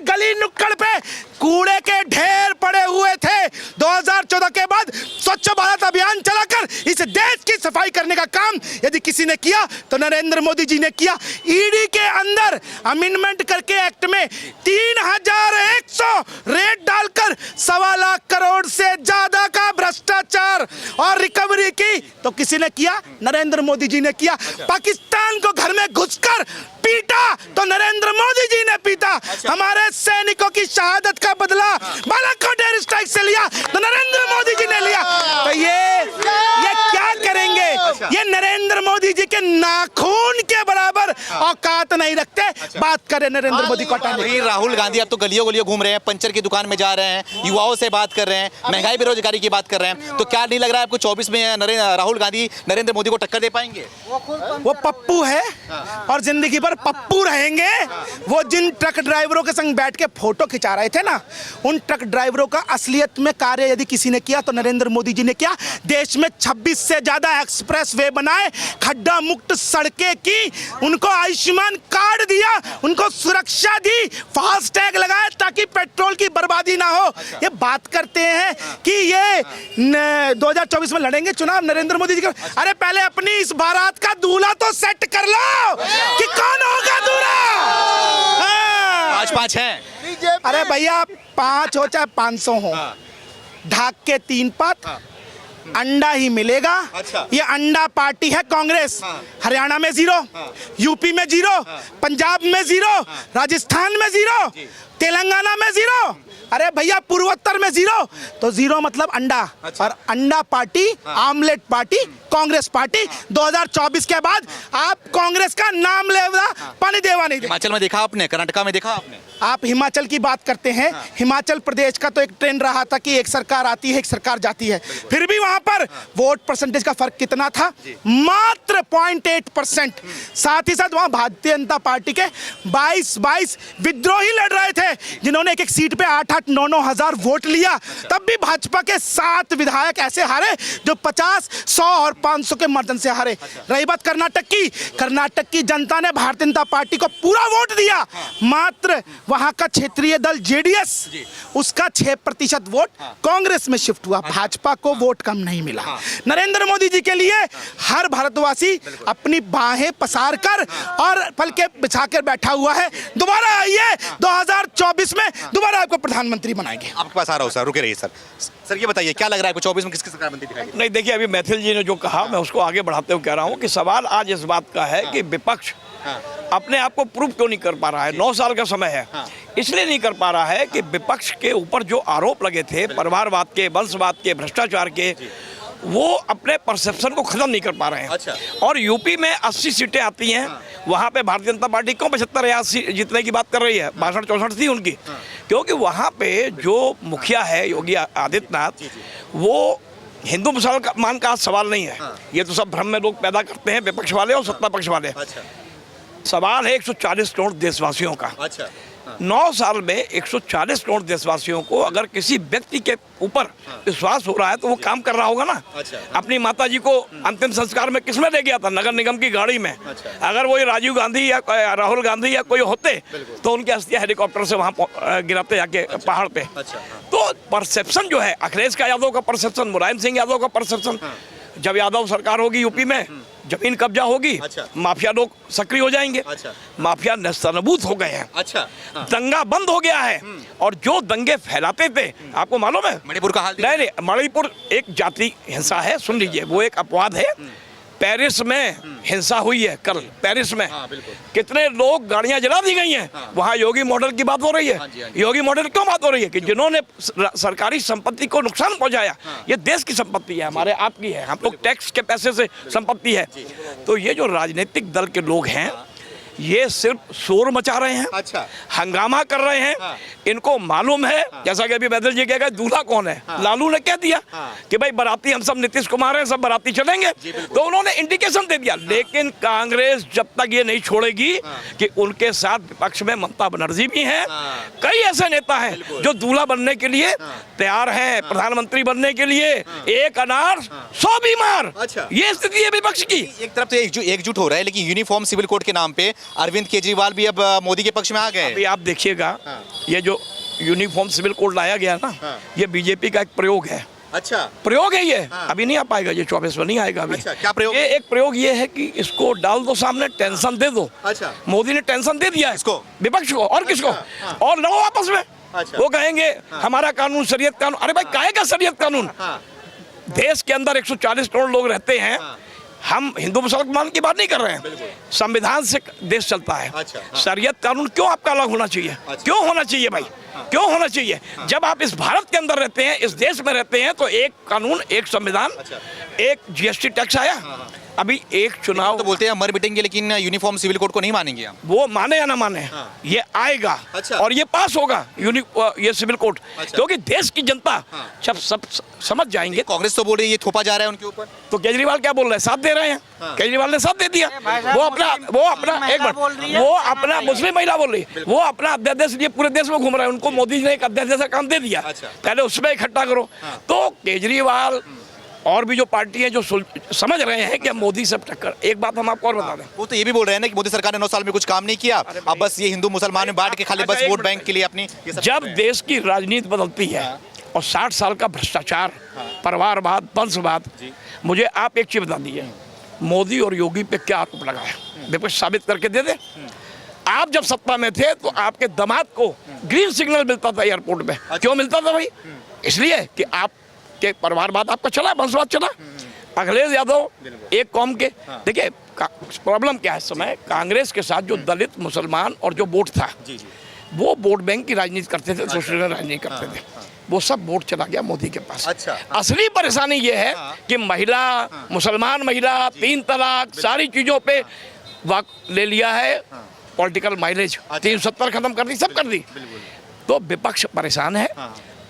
गली नुक्कड़ पे कूड़े के ढेर पड़े हुए थे। 2014 के बाद स्वच्छ भारत अभियान चलाकर इस देश की सफाई करने का काम यदि किसी ने किया तो नरेंद्र मोदी जी ने किया। ईडी के अंदर अमेंडमेंट करके एक्ट में 3100 रेट डालकर 1.25 लाख करोड़ से ज्यादा का भ्रष्टाचार और रिकवरी की तो किसी ने किया? नरेंद्र मोदी जी ने किया। पाकिस्तान को घर में घुसकर पीटा तो नरेंद्र मोदी जी ने पीटा। हमारे सैनिकों की शहादत का बदला बालाकोट एयर स्ट्राइक से लिया तो नरेंद्र मोदी जी ने लिया। तो ये क्या करेंगे? ये नरेंद्र मोदी जी के नाखून के बराबर औकात नहीं रखते। बात करें नरेंद्र मोदी को हटाने की। राहुल गांधी अब तो गलियों गलियों घूम रहे हैं, पंचर की दुकान में जा रहे हैं, युवाओं से बात कर रहे हैं, महंगाई बेरोजगारी की बात कर रहे हैं। तो क्या नहीं लग रहा है आपको 24 में राहुल गांधी नरेंद्र मोदी को टक्कर दे पाएंगे? वो पप्पू है और जिंदगी भर पप्पू रहेंगे। वो जिन ट्रक ड्राइवरों के संग बैठ के फोटो खिंचा रहे थे ना, उन ट्रक ड्राइवरों का असलियत में कार्य यदि किसी ने किया तो नरेंद्र मोदी जी ने किया। देश में 26 से ज्यादा एक्सप्रेस वे बनाए, खड्डा मुक्त सड़कें की, उनको आयुष्मान कार्ड दिया, उनको सुरक्षा दी, फास्ट टैग लगाए ताकि पेट्रोल की बर्बादी ना हो। ये बात करते हैं कि ये 2024 में लड़ेंगे चुनाव नरेंद्र मोदी जी का। अरे पहले अपनी इस बारात का दूल्हा तो सेट कर लो कि कौन होगा दूल्हा। 5-5 हैं। अरे भैया 5 हो चाहे 500 हो, ढाक के 3 पात अंडा ही मिलेगा। अच्छा। ये अंडा पार्टी है कांग्रेस। हरियाणा में 0, यूपी में 0, पंजाब में 0, राजस्थान में 0, तेलंगाना में 0। अरे भैया पूर्वोत्तर में 0, तो 0 मतलब अंडा। अच्छा। और अंडा party, omelette party, Congress party. 2024 के बाद आप कांग्रेस का नाम लेवा पानी देवा नहीं। हिमाचल में देखा आपने, कर्नाटका में देखा आपने? आप हिमाचल की बात करते हैं। हिमाचल प्रदेश का तो एक ट्रेंड रहा था कि एक सरकार आती है एक सरकार जाती है, फिर भी वहां पर वोट परसेंटेज का फर्क कितना था? मात्र 0.8%। साथ ही साथ वहां भारतीय जनता पार्टी के 22 विद्रोही लड़ रहे थे जिन्होंने एक सीट पे 8-8, 9-9 हजार वोट लिया। तब भी भाजपा के 7 विधायक ऐसे हारे जो 50, 100 और 500 के मार्जिन से हारे। रही बात कर्नाटक की जनता ने भारतीय जनता पार्टी को पूरा वोट दिया। मात्र वहां का क्षेत्रीय दल जेडीएस, उसका 6% वोट कांग्रेस में शिफ्ट हुआ। भाजपा को वोट कम नहीं मिला। नरेंद्र मोदी जी के लिए हर भारतवासी अपनी बाहें पसार कर और पलके बिछा कर बैठा हुआ है। दोबारा आइए 2024 में दोबारा आपको प्रधानमंत्री बनाएंगे। आपके पास आ रहा हूँ सर, रुके रहिए सर। सर ये बताइए क्या लग रहा है 24 में किसकी सरकार बनती दिखाई? नहीं देखिए, अभी मैथिल जी ने जो कहा मैं उसको आगे बढ़ाते हुए कह रहा हूँ कि सवाल आज इस बात का है कि विपक्ष अपने आप को प्रूव क्यों नहीं कर पा रहा है। 9 साल का समय है, इसलिए नहीं कर पा रहा है कि विपक्ष के ऊपर जो आरोप लगे थे परिवारवाद के, वंशवाद के, भ्रष्टाचार के, वो अपने परसेप्शन को खत्म नहीं कर पा रहे हैं। अच्छा। और यूपी में 80 सीटें आती हैं, वहाँ पे भारतीय जनता पार्टी क्यों 75 या 80 जीतने की बात कर रही है? 62-64 थी उनकी, क्योंकि वहाँ पे जो मुखिया है योगी आदित्यनाथ, वो हिंदू मुसलमान का सवाल नहीं है। ये तो सब भ्रम में लोग पैदा करते हैं, विपक्ष वाले और सत्ता पक्ष वाले। अच्छा। सवाल है 140 करोड़ देशवासियों का। अच्छा। 9 साल में 140 करोड़ देशवासियों को अगर किसी व्यक्ति के ऊपर विश्वास हो रहा है तो वो काम कर रहा होगा ना। अच्छा। अपनी माता जी को अंतिम संस्कार में किसमें ले गया था? नगर निगम की गाड़ी में। अच्छा। अगर वो राजीव गांधी या राहुल गांधी या कोई होते तो उनकी अस्थियां हेलीकॉप्टर से वहां गिराते जाके पहाड़ पे। अच्छा। तो परसेप्शन जो है, अखिलेश यादव का परसेप्शन, मुलायम सिंह यादव का परसेप्शन, जब यादव सरकार होगी यूपी में, जमीन कब्जा होगी, अच्छा। माफिया लोग सक्रिय हो जाएंगे। अच्छा। माफिया नस्तनबूत हो गए हैं। अच्छा। दंगा बंद हो गया है। और जो दंगे फैलाते थे, आपको मालूम है मणिपुर का हाल? नहीं, मणिपुर एक जाति हिंसा है, सुन लीजिए, वो एक अपवाद है। पेरिस में हिंसा हुई है कल, पेरिस में कितने लोग, गाड़ियां जला दी गई हैं। वहां योगी मॉडल की बात हो रही है। योगी मॉडल क्यों बात हो रही है? कि जिन्होंने सरकारी संपत्ति को नुकसान पहुंचाया, ये देश की संपत्ति है, हमारे आपकी है, हम लोग टैक्स के पैसे से संपत्ति है। तो ये जो राजनीतिक दल के लोग हैं, ये सिर्फ शोर मचा रहे हैं। अच्छा। हंगामा कर रहे हैं। इनको मालूम है, जैसा कि अभी बैदल जी कह गए, दूल्हा कौन है? लालू ने कह दिया कि भाई बाराती हम सब नीतीश कुमार हैं, सब बाराती चलेंगे। तो उन्होंने इंडिकेशन दे दिया। लेकिन कांग्रेस जब तक ये नहीं छोड़ेगी कि उनके साथ विपक्ष में ममता बनर्जी भी हैं, कई ऐसे नेता हैं जो दूल्हा बनने के लिए तैयार हैं, प्रधानमंत्री बनने के लिए। एक अनार 100 बीमार। अच्छा। ये स्थिति है विपक्ष की। एक तरफ तो एकजुट हो रहा है, लेकिन यूनिफॉर्म सिविल कोड के नाम पे अरविंद केजरीवाल भी अब मोदी के पक्ष में आ गए। अभी आप देखिएगा, ये जो यूनिफॉर्म सिविल कोड लाया गया ना, ये बीजेपी का एक प्रयोग है। अच्छा, प्रयोग है ये। अभी नहीं आ पाएगा, ये 24 में नहीं आएगा अभी। अच्छा, क्या प्रयोग? ये एक प्रयोग ये है कि इसको डाल दो सामने, टेंशन दे दो। अच्छा, मोदी ने टेंशन दे दिया इसको? विपक्ष को और किसको? और लड़ो आपस में। अच्छा। वो कहेंगे हमारा कानून शरीयत कानून। अरे भाई काहे का शरीयत कानून? देश के अंदर 140 करोड़ लोग रहते हैं। हम हिंदू मुसलमान की बात नहीं कर रहे हैं, संविधान से देश चलता है। अच्छा, शरीयत कानून क्यों आपका अलग होना चाहिए? क्यों होना चाहिए भाई? क्यों होना चाहिए? जब आप इस भारत के अंदर रहते हैं, इस देश में रहते हैं, तो एक कानून, एक संविधान, एक जीएसटी टैक्स आया। अभी एक चुनाव तो बोलते हैं मर मिटेंगे, लेकिन यूनिफॉर्म सिविल कोड को नहीं मानेंगे हम। वो माने या ना माने, ये आएगा। अच्छा। और ये पास होगा ये सिविल कोड। क्योंकि देश की जनता जब सब समझ जाएंगे। कांग्रेस तो बोल रही है ये थोपा जा रहा है उनके ऊपर। तो केजरीवाल क्या बोल रहे हैं? साथ दे रहे हैं। केजरीवाल ने साथ दे दिया। वो अपना एक मिनट, वो अपना मुस्लिम महिला बोल रही है, वो अपना अध्यादेश लिए पूरे देश में घूम रहे हैं। उनको मोदी जी ने एक अध्यादेश का काम दे दिया। पहले उसमें इकट्ठा करो। तो केजरीवाल और भी जो पार्टी है जो समझ रहे हैं कि हम मोदी से टक्कर। एक बात हम आपको और बता दें, वो तो ये भी बोल रहे हैं ना कि मोदी सरकार ने 9 साल में कुछ काम नहीं किया, अब बस ये हिंदू मुसलमान में बांट के खाली बस वोट बैंक के लिए अपनी। जब देश की राजनीति बदलती है और 60 साल का भ्रष्टाचार, परिवारवाद, वंशवाद, मुझे आप एक चीज बता दीजिए, मोदी और योगी पे क्या आरोप लगा है? विपक्ष साबित करके दे दे। आप जब सत्ता में थे तो आपके दामाद को ग्रीन सिग्नल मिलता था एयरपोर्ट में। क्यों मिलता था भाई? इसलिए कि आप के परिवारवाद आपका चला, वंशवाद चला। अखिलेश यादव एक कौम के। देखिए प्रॉब्लम क्या है इस समय, कांग्रेस के साथ जो दलित, मुसलमान और जो वोट था, वो वोट बैंक की राजनीति करते थे, सोशल राजनीति करते थे। वो सब वोट चला गया मोदी के पास। अच्छा। असली परेशानी ये है कि महिला, मुसलमान महिला, 3 तलाक, सारी चीजों पे वाक ले लिया है। पॉलिटिकल माइलेज 370 खत्म कर दी, सब कर दी। तो विपक्ष परेशान है।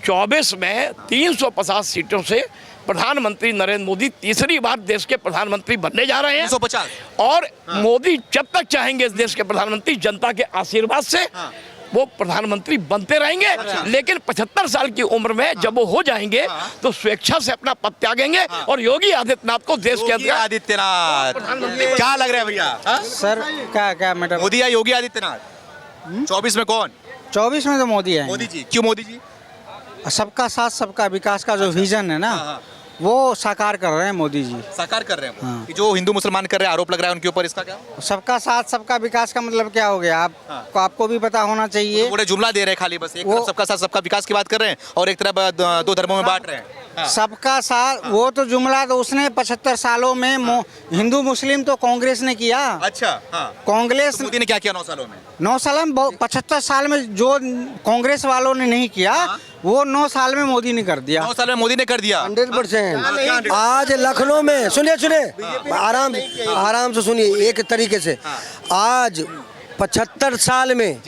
24 में 350 सीटों से प्रधानमंत्री नरेंद्र मोदी तीसरी बार देश के प्रधानमंत्री बनने जा रहे हैं। 350। और मोदी जब तक चाहेंगे इस देश के प्रधानमंत्री, जनता के आशीर्वाद से वो प्रधानमंत्री बनते रहेंगे। लेकिन 75 साल की उम्र में जब वो हो जाएंगे तो स्वेच्छा से अपना पद त्यागेंगे। और योगी आदित्यनाथ को देश के अंदर आदित्यनाथ क्या लग रहा है भैया? सर क्या मैटर? मोदी या योगी आदित्यनाथ? 24 में कौन? 24 में तो मोदी है। मोदी जी। क्यों मोदी जी? सबका साथ सबका विकास का जो विजन है ना, वो साकार कर रहे हैं मोदी जी। साकार कर रहे हैं वो। कि जो हिंदू मुसलमान कर रहे हैं, आरोप लग रहा है उनके ऊपर, इसका क्या? सबका साथ सबका विकास का मतलब क्या हो गया? आपको भी पता होना चाहिए। थोड़े जुमला दे रहे हैं खाली, बस एक तरफ सबका साथ सबका विकास की बात कर रहे हैं और एक तरफ 2 धर्मों में बांट रहे हैं। सबका साथ, वो तो जुमला तो उसने 75 सालों में हिंदू मुस्लिम तो कांग्रेस ने किया। अच्छा। कांग्रेस मोदी ने क्या किया 9 सालों में? 9 साल में 75 साल में जो कांग्रेस वालों ने नहीं किया, वो 9 साल में मोदी ने कर दिया। 9 साल में मोदी ने कर दिया। 100%। आज लखनऊ में सुनिए आराम से सुनिए एक तरीके से। आज 75 साल में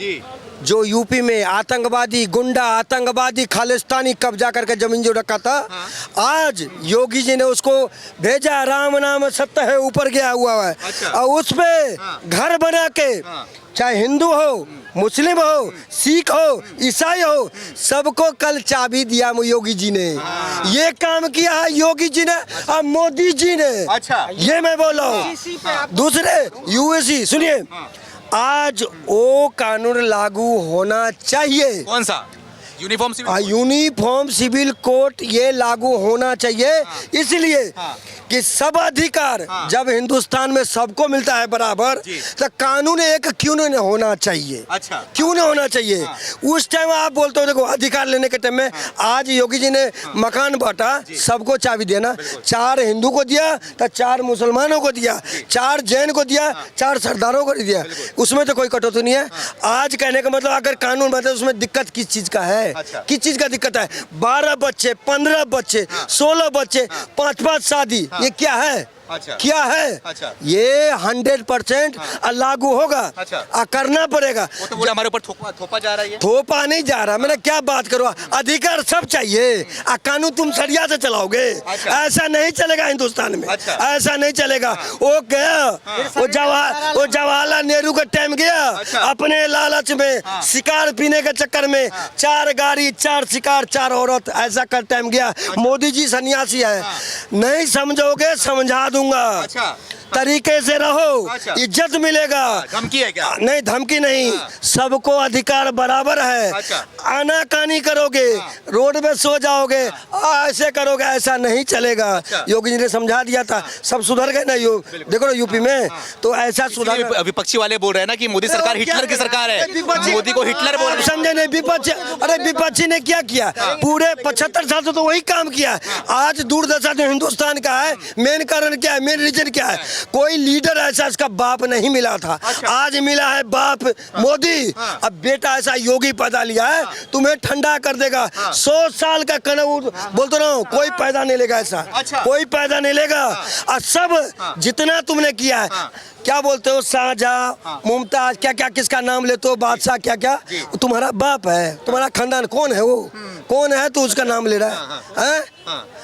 जो यूपी में आतंकवादी, गुंडा, आतंकवादी, खालिस्तानी कब्जा करके जमीन जो रखा था, आज योगी जी ने उसको भेजा। राम नाम सत्य है ऊपर गया हुआ है। और उस पे घर बना के, चाहे हिंदू हो, मुस्लिम हो, सिख हो, ईसाई हो, सबको कल चाबी दिया योगी जी ने। ये काम किया है योगी जी ने और मोदी जी ने। अच्छा। ये मैं बोल रहा हूँ। दूसरे यूएसी सुनिए, आज वो कानून लागू होना चाहिए। कौन सा? यूनिफॉर्म सिविल कोड ये लागू होना चाहिए। इसलिए कि सब अधिकार जब हिंदुस्तान में सबको मिलता है बराबर, तो कानून एक क्यों नहीं होना चाहिए? अच्छा। क्यों नहीं होना चाहिए? उस टाइम आप बोलते हो, देखो अधिकार लेने के टाइम में आज योगी जी ने मकान बांटा, सबको चाबी देना। 4 हिंदू को दिया तो 4 मुसलमानों को दिया, 4 जैन को दिया, 4 सरदारों को दिया। उसमें तो कोई कटौती नहीं है। आज कहने का मतलब अगर कानून बनता है उसमें दिक्कत किस चीज का है? किस चीज का दिक्कत है? 12 बच्चे, 15 बच्चे, 16 बच्चे, 5-5 शादी, ये क्या है? क्या है? अच्छा। ये 100% लागू होगा। अच्छा। करना पड़ेगा। वो तो बोले हमारे ऊपर थोपा जा रहा है। थोपा नहीं जा रहा, मैंने क्या बात करो, अधिकार सब चाहिए। कानून तुम सरिया से चलाओगे। अच्छा। ऐसा नहीं चलेगा हिंदुस्तान में। अच्छा। ऐसा नहीं चलेगा। वो गया, वो जवाहरलाल नेहरू का टाइम गया। अच्छा। अपने लालच में, शिकार पीने के चक्कर में 4 गाड़ी, 4 शिकार, 4 औरत, ऐसा कर टाइम गया। मोदी जी सन्यासी है। नहीं समझोगे, समझा दूंगा। अच्छा। तरीके से रहो, अच्छा। इज्जत मिलेगा। धमकी है क्या? नहीं, धमकी नहीं, सबको अधिकार बराबर है। अच्छा। आनाकानी करोगे, रोड पे सो जाओगे, ऐसे करोगे, ऐसा नहीं चलेगा। योगी जी ने समझा दिया था, सब सुधर गए ना। देखो ना यूपी में तो ऐसा सुधर। विपक्षी वाले बोल रहे हैं ना कि मोदी सरकार हिटलर की सरकार है, मोदी को हिटलर बोल रहे हैं। समझे नहीं? विपक्ष, अरे विपक्षी ने क्या किया? पूरे 75 साल तो वही काम किया। आज दुर्दशा जो हिंदुस्तान का है, मेन कारण क्या है, मेन रीजन क्या है? कोई लीडर ऐसा इसका बाप नहीं मिला था, आज मिला है बाप मोदी। अब बेटा ऐसा योगी पैदा लिया है, तुम्हें ठंडा कर देगा। 100 साल का कनौर बोलते रहो, कोई पैदा नहीं लेगा ऐसा, कोई पैदा नहीं लेगा। और सब जितना तुमने किया है, क्या बोलते हो, शाहजहां, मुमताज, क्या क्या किसका नाम लेते हो, बादशाह, क्या क्या, तुम्हारा बाप है, तुम्हारा खानदान कौन है, वो कौन है, तो उसका नाम ले रहा है?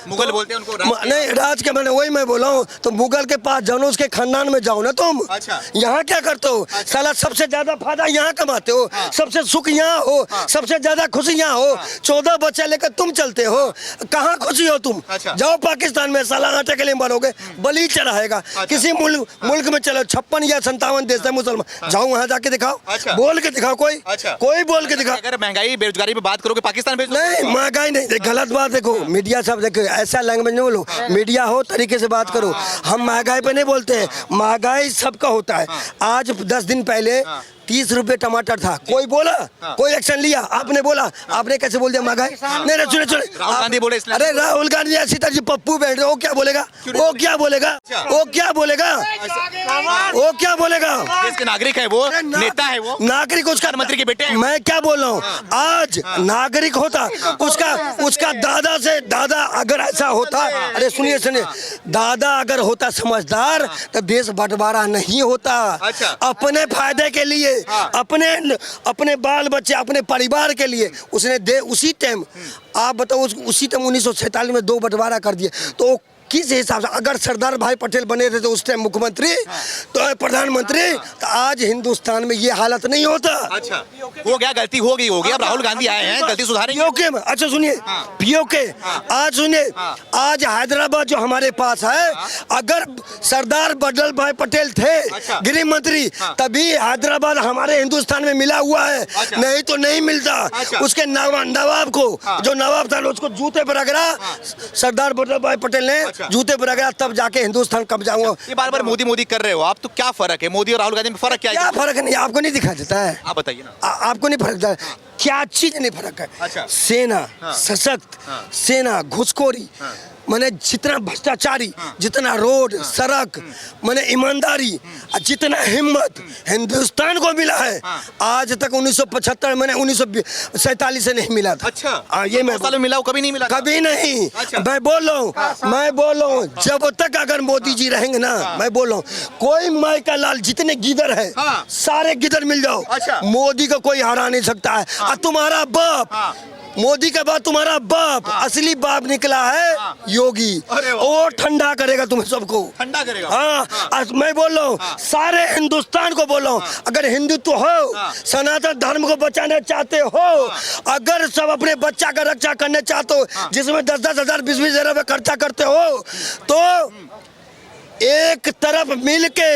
मुगल बोलते हैं उनको नहीं, राज के, मैंने वही मैं बोला हूँ, तो मुगल के पास जाओ, उसके खानदान में जाओ ना तुम। यहाँ क्या करते हो? साला सबसे ज्यादा फायदा यहाँ कमाते हो, सबसे सुख यहाँ हो, सबसे ज्यादा खुशी यहाँ हो। 14 बच्चे लेकर तुम चलते हो, कहाँ खुशी हो तुम? जाओ पाकिस्तान में, साला आटे के लिए मरोगे, बलि चढ़ाएगा। किसी मुल्क में चलो, 56 या 57 देश है मुसलमान, जाओ वहाँ जाके दिखाओ, बोल के दिखाओ, कोई बोल के दिखाओ। अगर महंगाई बेरोजगारी में बात करोगे, पाकिस्तान भेज दो। नहीं, महंगाई नहीं, गलत बात। देखो मीडिया सब देखो, ऐसा लैंग्वेज नहीं बोलो, मीडिया हो तरीके से बात करो। हम महंगाई पे नहीं बोलते हैं, महंगाई सबका होता है। आज 10 दिन पहले 30 रुपए टमाटर था, कोई बोला, कोई एक्शन लिया? आपने बोला, आपने कैसे बोल दिया महंगाई? नहीं, सुने राहुल गांधी बोले। अरे राहुल गांधी ऐसी तरह पप्पू बैठ रहे, वो क्या बोलेगा? वो क्या बोलेगा? वो क्या बोलेगा? वो क्या बोलेगा? देश के नागरिक है वो, नेता है वो, नागरिक उसका मंत्री के बेटे। मैं क्या बोल रहा हूँ, आज नागरिक होता, उसका दादा से दादा अगर ऐसा होता, अरे सुनिए, दादा अगर होता समझदार, तो देश बंटवारा नहीं होता। अपने फायदे के लिए, अपने बाल बच्चे, अपने परिवार के लिए उसने उसी टाइम, आप बताओ, उसी टाइम 1947 में 2 बंटवारा कर दिए। तो किस हिसाब से, अगर सरदार भाई पटेल बने थे तो उस टाइम मुख्यमंत्री, तो प्रधानमंत्री, तो आज हिंदुस्तान में ये हालत नहीं होता। हो गया, गलती हो गई होगी, अब राहुल गांधी आए हैं, गलती सुधारेंगे। पीओके में, अच्छा सुनिए, पीओके, आज सुनिए, आज हैदराबाद जो हमारे पास है, अगर सरदार वल्लभ भाई पटेल थे गृह मंत्री, तभी हैदराबाद हमारे हिंदुस्तान में मिला हुआ है, नहीं तो नहीं मिलता। उसके नवाब को, जो नवाब था, उसको जूते पर रगड़ा, सरदार वल्लभ भाई पटेल ने जूते पर रगड़ा, तब जाके हिंदुस्तान कब्जा हुआ। ये बार-बार मोदी कर रहे हो आप, तो क्या फर्क है मोदी और राहुल गांधी में? फर्क क्या है? क्या फर्क नहीं, आपको नहीं दिखा देता है? आप बताइए ना। आपको नहीं फर्क देता, क्या चीज नहीं फर्क है? सेना सशक्त, सेना घुसखोरी, माने जितना भ्रष्टाचारी, जितना रोड सड़क, माने ईमानदारी, जितना हिम्मत हिंदुस्तान को मिला है, आज तक 1975 मैंने 1947 से नहीं मिला था। ये मैं साल में मिला, कभी नहीं मिला, कभी नहीं। मैं बोल रहा हूँ, जब तक अगर मोदी जी रहेंगे ना, मैं बोल रहा हूँ, कोई माई का लाल जितने गिदर है, सारे गिदर मिल जाओ, मोदी को कोई हरा नहीं सकता है। और तुम्हारा बाप, मोदी के बाद तुम्हारा बाप, असली बाप निकला है योगी, वो ठंडा करेगा तुम्हें, सबको ठंडा करेगा। हाँ, मैं बोल रहा हूँ, सारे हिंदुस्तान को बोल रहा हूँ, अगर हिंदुत्व हो, सनातन धर्म को बचाना चाहते हो, अगर सब अपने बच्चा का रक्षा करने चाहते हो, जिसमें 10-10 हजार 20-20 हजार रुपये खर्चा करते हो, तो एक तरफ मिलके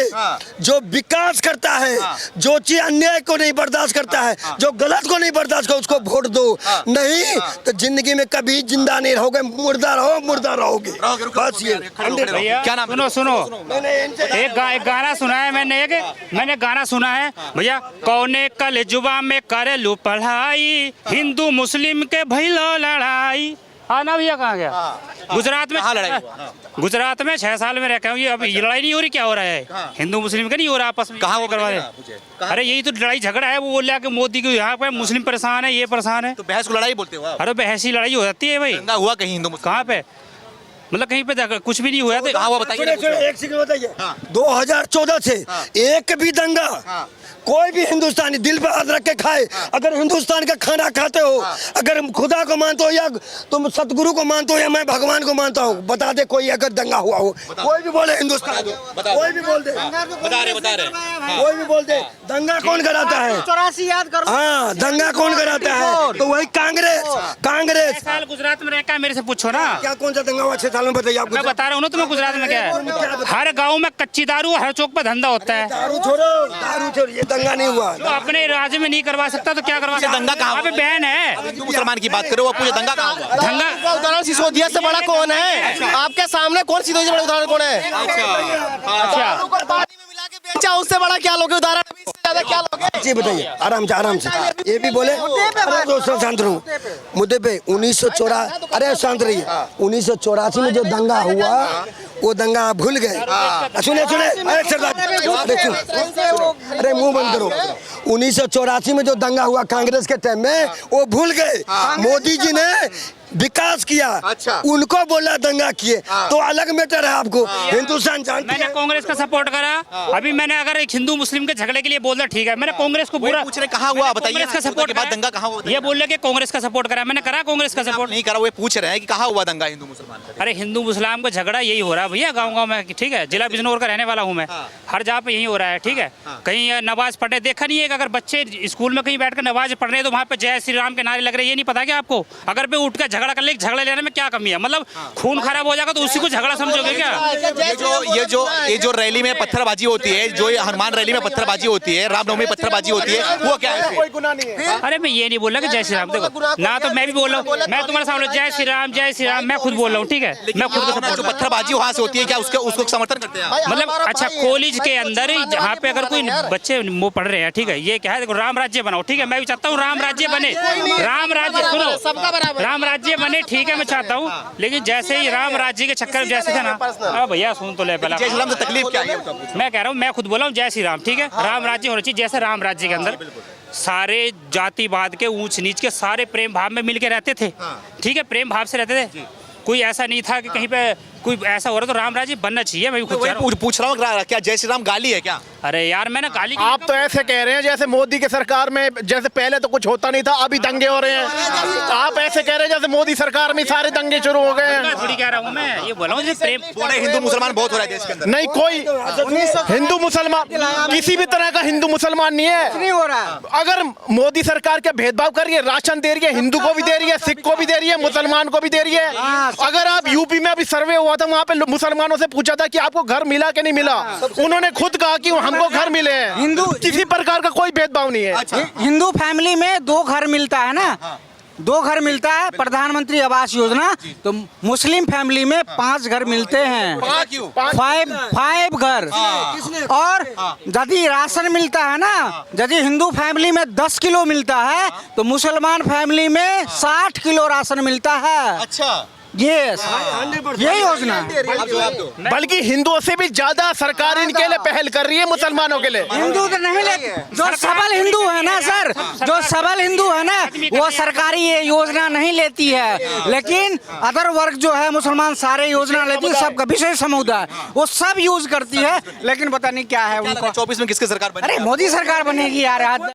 जो विकास करता है, जो चीज अन्याय को नहीं बर्दाश्त करता है, जो गलत को नहीं बर्दाश्त करता, उसको वोट दो। नहीं तो जिंदगी में कभी जिंदा नहीं रहोगे, मुर्दा रहोगे। बस ये। क्या नाम? सुनो, एक गाना सुना है मैंने गाना सुना है भैया, कौने कल जुबा में करे लू पढ़ाई, हिंदू मुस्लिम के भइलो लड़ाई। हाँ ना भैया, कहाँ गया? गुजरात में, गुजरात में 6 साल में रह के ये अब लड़ाई नहीं हो रही, क्या हो रहा है? हिंदू मुस्लिम का नहीं हो रहा आपस में, कहाँ वो करवा रहे? अरे यही तो लड़ाई झगड़ा है, वो बोल रहा है कि मोदी को यहाँ पे मुस्लिम परेशान है, ये परेशान है, तो बहस को लड़ाई बोलते हो? अरे बहस ही लड़ाई हो जाती है भाई। दंगा हुआ कहीं हिंदू मुस्लिम? कहाँ पे? मतलब कहीं पे कुछ भी नहीं हुआ था। कहाँ हुआ बताइए। एक सेकंड बताइए, 2014 से एक भी दंगा, कोई भी हिंदुस्तानी दिल पे हाथ रख के खाए, अगर हिंदुस्तान का खाना खाते हो, अगर खुदा को मानते हो, या तुम सतगुरु को मानते हो, या मैं भगवान को मानता हूँ, बता दे कोई अगर दंगा हुआ हो, कोई भी बोले हिंदुस्तान, कोई भी बोल दे, कोई भी बोल दे, दंगा कौन कराता है? 84 याद करो। हाँ, दंगा कौन कराता है? तो वही कांग्रेस। गुजरात में रह क्या मेरे से पूछो ना। क्या कौन सा दंगा हुआ 6 साल में, बताइए आपको। मैं बता रहा हूँ ना तुम्हें गुजरात में क्या है। हर गांव में कच्ची दारू हर चौक पर धंधा होता है। दारू छोड़ो, ये दंगा नहीं हुआ। जो अपने राज्य में नहीं करवा सकता तो क्या करवा सकता। दंगा कहाँ पे बैन है। हिंदू मुसलमान की बात करो, पूछे दंगा कहाँ हुआ? दंगा उदाहरण सिसोदिया से बड़ा कौन है? आपके सामने कौन सिसोदिया से बड़ा उदाहरण कौन है? अच्छा पानी में मिला के बेचा, उससे बड़ा क्या लोगे उदाहरण? अभी इससे ज्यादा क्या लोगे? जी बताइए, आराम से। ये भी बोले, अरे दोस्तों शांत रहो। मुद्दे पे 1984, अरे शांत रहिए। 1984 में जो दंगा हुआ, वो दंगा भूल गए। सुने, अरे सरदार, अरे मुंह बंद करो। 1984 में जो दंगा हुआ कांग्रेस के टाइम में, वो भूल गए। मोदी जी ने विकास किया, उनको बोला दंगा किए, तो अलग मैटर है। आपको हिंदुस्तान जानते मैंने कांग्रेस का सपोर्ट करा। अभी मैंने अगर एक हिंदू मुस्लिम के झगड़े के लिए बोलना ठीक है, मैंने कांग्रेस को बुरा पूछ रहे कहाँ हुआ, बताइए। कांग्रेस का सपोर्ट बाद दंगा कहाँ हुआ? ये बोल रहे कि कांग्रेस का सपोर्ट करा, मैंने करा कांग्रेस का सपोर्ट नहीं करा, वो पूछ रहे हैं कि कहाँ हुआ दंगा हिंदू मुसलमान का? अरे हिंदू मुसलमान का झगड़ा यही हो रहा है भैया, गांव-गांव में। ठीक है, जिला बिजनौर का रहने वाला हूँ मैं। हर जगह पे यही हो रहा है। ठीक है, कहीं नमाज पढ़े देखा नहीं है कि अगर बच्चे स्कूल में कहीं बैठकर नमाज पढ़ रहे हैं तो वहाँ पे जय श्री राम के नारे लग रहे हैं, ये नहीं पता क्या आपको? अगर पे उठ कर झगड़ा कर ले, झगड़ा लेने में क्या कमी है? मतलब खून खराब हो जाएगा तो उसी को झगड़ा समझोगे क्या? ये जो रैली में पत्थरबाजी होती है, जो हनुमान रैली में पत्थरबाजी होती है, रामनवमी पत्थरबाजी होती है, वो क्या है? अरे मैं ये नहीं बोल रहा कि जय श्री राम, देखो ना, तो मैं भी बोल रहा हूँ, मैं तुम्हारे सामने जय श्री राम मैं खुद बोल रहा हूँ। ठीक है, मैं खुद को जो पत्थरबाजी वहाँ से होती है, क्या उसको समर्थन करते हैं? मतलब अच्छा, कॉलेज के अंदर जहाँ पे अगर कोई बच्चे वो पढ़ रहे हैं, ठीक है, ये क्या है, देखो राम राज्य बनाओ। ठीक है, मैं भी चाहता हूँ राम राज्य बने, राम राज्य सुनो, राम राज्य बने। ठीक है, मैं चाहता हूँ, लेकिन जैसे ही राम राज्य के चक्कर में जैसे थे ना, अब भैया सुन तो ले पहला। जय श्री राम से तकलीफ क्या है? मैं कह रहा हूँ, मैं खुद बोला हूँ जय श्री राम। ठीक है, राम राज्य होना चाहिए। जैसे राम राज्य के अंदर सारे जातिवाद के, ऊंच नीच के सारे प्रेम भाव में मिलके रहते थे। ठीक है, प्रेम भाव से रहते थे। कोई ऐसा नहीं था कि कहीं पे कोई ऐसा हो रहा तो राम राज्य बनना चाहिए। मैं भी खुद पूछ रहा हूँ, क्या जय श्री राम गाली है क्या? अरे यार, मैंने गाली आप तो ऐसे कह रहे हैं जैसे मोदी की सरकार में, जैसे पहले तो कुछ होता नहीं था, अभी दंगे हो रहे हैं। आप ऐसे कह रहे हैं जैसे मोदी सरकार में सारे दंगे शुरू हो गए हैं। थोड़ी कह रहा हूँ मैं, ये बोला हूँ प्रेम। हिंदू मुसलमान बहुत हो रहा है देश के अंदर। नहीं, कोई हिंदू मुसलमान, किसी भी तरह का हिंदू मुसलमान नहीं है। नहीं हो रहा। अगर मोदी सरकार के भेदभाव कर रही है, राशन दे रही है, हिंदू को भी दे रही है, सिख को भी दे रही है, मुसलमान को भी दे रही है। अगर आप यूपी में अभी सर्वे हुआ था, वहाँ पे मुसलमानों से पूछा था कि आपको घर मिला कि नहीं मिला, उन्होंने खुद कहा कि हमको घर मिले हैं। हिंदू किसी प्रकार का कोई भेदभाव नहीं है। हिंदू फैमिली में 2 घर मिलता है ना, 2 घर मिलता है प्रधानमंत्री आवास योजना। तो मुस्लिम फैमिली में 5 घर मिलते हैं, 5 घर। और यदि राशन मिलता है ना, यदि हिंदू फैमिली में 10 किलो मिलता है तो मुसलमान फैमिली में 60 किलो राशन मिलता है। अच्छा, यस, यही योजना। बल्कि हिंदुओं से भी ज्यादा सरकार इनके लिए पहल कर रही है मुसलमानों के लिए। हिंदू तो नहीं लेते, जो सबल हिंदू है ना सर, जो सबल हिंदू है ना, वो सरकारी ये योजना नहीं लेती है। लेकिन अदर वर्ग जो है मुसलमान सारे योजना लेती है, सबका विशेष समुदाय वो सब यूज करती है। लेकिन पता नहीं क्या है उनको। 24 में किसकी सरकार बनी? अरे मोदी सरकार बनेगी यार।